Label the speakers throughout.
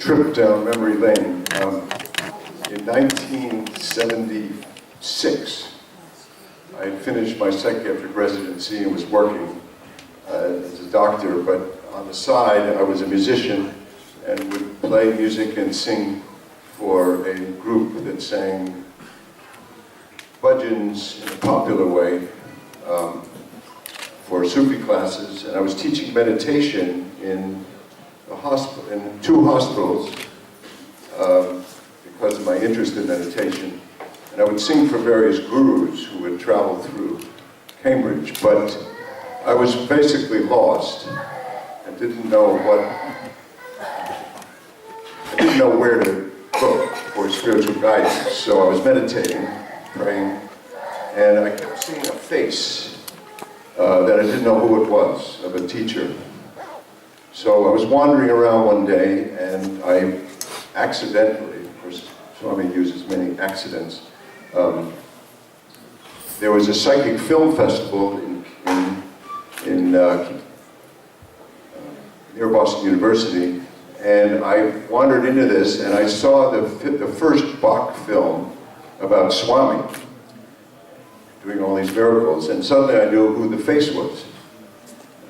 Speaker 1: trip down memory lane. In 1976, I had finished my psychiatric residency and was working as a doctor, but on the side I was a musician and would play music and sing for a group that sang bhajans in a popular way for Sufi classes, and I was teaching meditation in two hospitals because of my interest in meditation. And I would sing for various gurus who would travel through Cambridge, but I was basically lost and didn't know where to look for spiritual guidance. So I was meditating, praying, and I kept seeing a face that I didn't know who it was, of a teacher. So I was wandering around one day, and I accidentally, of course, Swami uses many accidents, there was a psychic film festival near Boston University, and I wandered into this, and I saw the first Bach film about Swami doing all these miracles, and suddenly I knew who the face was.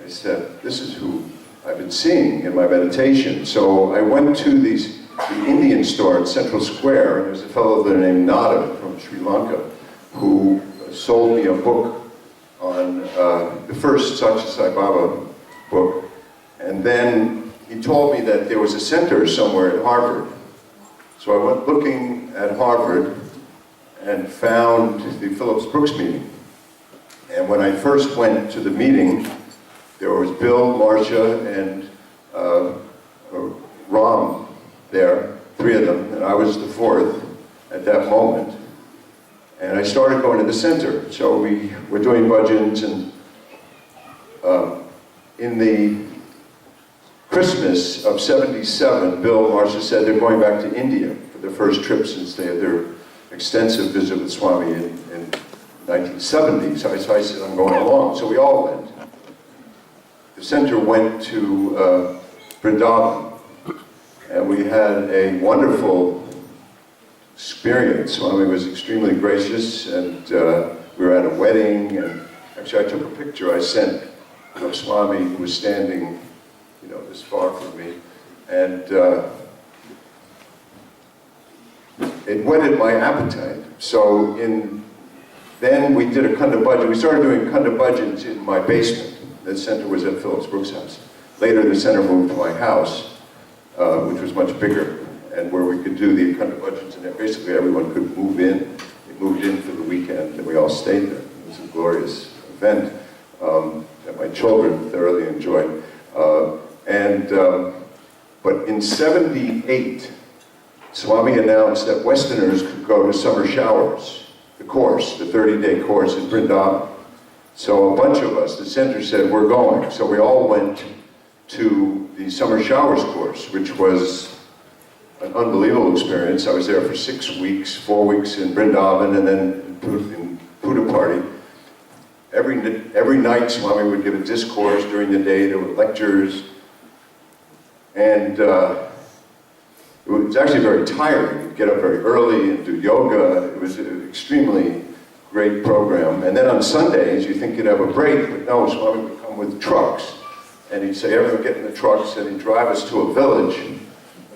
Speaker 1: I said, this is who I've been seeing in my meditation. So I went to the Indian store in Central Square, and there's a fellow there named Nada from Sri Lanka who sold me a book on the first Satya Sai Baba book, and then he told me that there was a center somewhere at Harvard. So I went looking at Harvard and found the Phillips Brooks meeting. And when I first went to the meeting, there was Bill, Marcia, and Ram there, three of them, and I was the fourth at that moment. And I started going to the center. So we were doing bhajans, and in the Christmas of '77, Bill and Marcia said they're going back to India for their first trip since they had their extensive visit with Swami in 1970. So I said, I'm going along. So we all went. The center went to Vrindavan, and we had a wonderful experience. Swami was extremely gracious, and we were at a wedding, and actually I took a picture I sent of Swami, who was standing, this far from me, and it whetted my appetite. So then we did a Khanda bhajan. We started doing Khanda bhajans in my basement. The center was at Phillips Brooks' house. Later, the center moved to my house, which was much bigger, and where we could do the Khanda bhajans, and basically everyone could move in. They moved in for the weekend, and we all stayed there. It was a glorious event that my children thoroughly enjoyed. But in '78, Swami announced that Westerners could go to summer showers, the 30-day course in Vrindavan. So a bunch of us, the center said, we're going. So we all went to the summer showers course, which was an unbelievable experience. I was there for 6 weeks, 4 weeks in Vrindavan, and then in Puttaparthi. Every night, Swami would give a discourse. During the day, there were lectures. And it was actually very tiring. You'd get up very early and do yoga. It was an extremely great program. And then on Sundays, you think you'd have a break, but no, Swami would come with trucks. And he'd say, everyone get in the trucks, and he'd drive us to a village.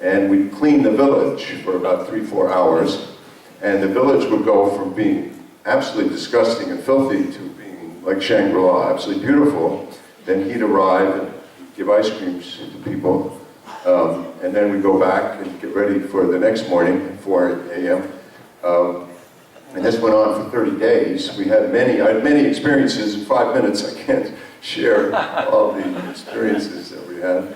Speaker 1: And we'd clean the village for about 3-4 hours. And the village would go from being absolutely disgusting and filthy to being like Shangri-La, absolutely beautiful. Then he'd arrive and give ice creams to people. And then we'd go back and get ready for the next morning at 4 a.m. And this went on for 30 days. I had many experiences. In 5 minutes, I can't share all the experiences that we had.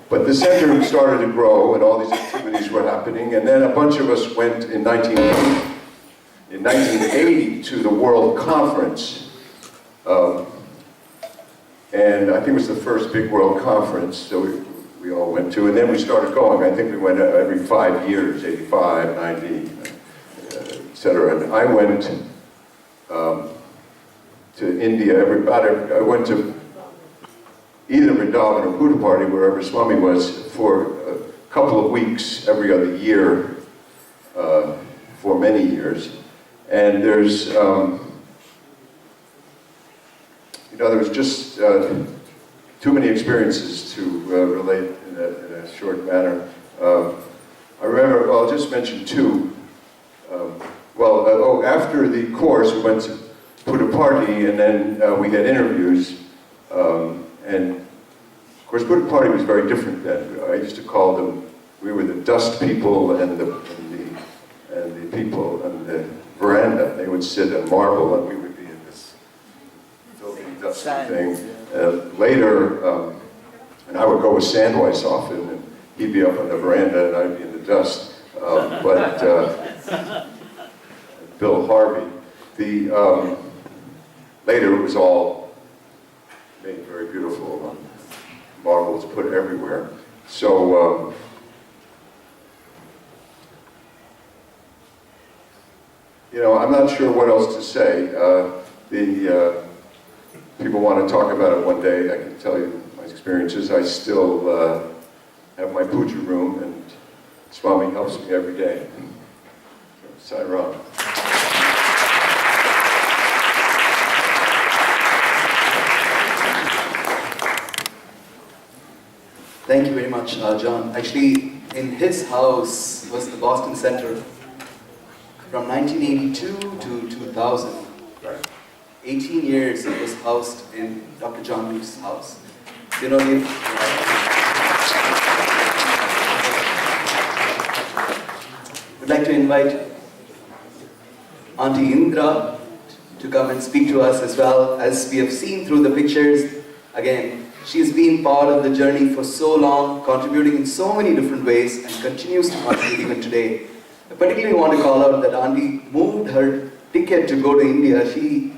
Speaker 1: But the center started to grow, and all these activities were happening. And then a bunch of us went in 1980 to the World Conference. And I think it was the first big World Conference that we all went to. And then we started going. I think we went every 5 years, 85, 90. Etc. And I went to India. I went to either Vrindavan or Puttaparthi, wherever Swami was, for a weeks every other year for many years. And there's, there was just too many experiences to relate in a short manner. I remember, well, I'll just mention two. After the course, we went to put a party, and then we had interviews. And of course, put a party was very different then. I used to call them, we were the dust people and the people on the veranda. They would sit on marble, and we would be in this filthy, dusty thing. Later, and I would go with Sandweiss often, and he'd be up on the veranda, and I'd be in the dust. Bill Harvey. Later it was all made very beautiful. Marbles put everywhere. So, I'm not sure what else to say. People want to talk about it one day. I can tell you my experiences. I still have my puja room, and Swami helps me every day. Sai Ram.
Speaker 2: Thank you very much, John. Actually, in his house was the Boston Center from 1982 to 2000. 18 years it was housed in Dr. John Lieff's house. You know, Lieff, we'd like to invite Auntie Indra to come and speak to us as well. As we have seen through the pictures, again, she's been part of the journey for so long, contributing in so many different ways, and continues to contribute even today. I particularly want to call out that Auntie moved her ticket to go to India. She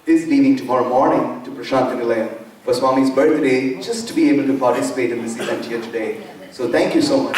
Speaker 2: is leaving tomorrow morning to Prashanthi Nilayam for Swami's birthday, just to be able to participate in this event here today. So thank you so much.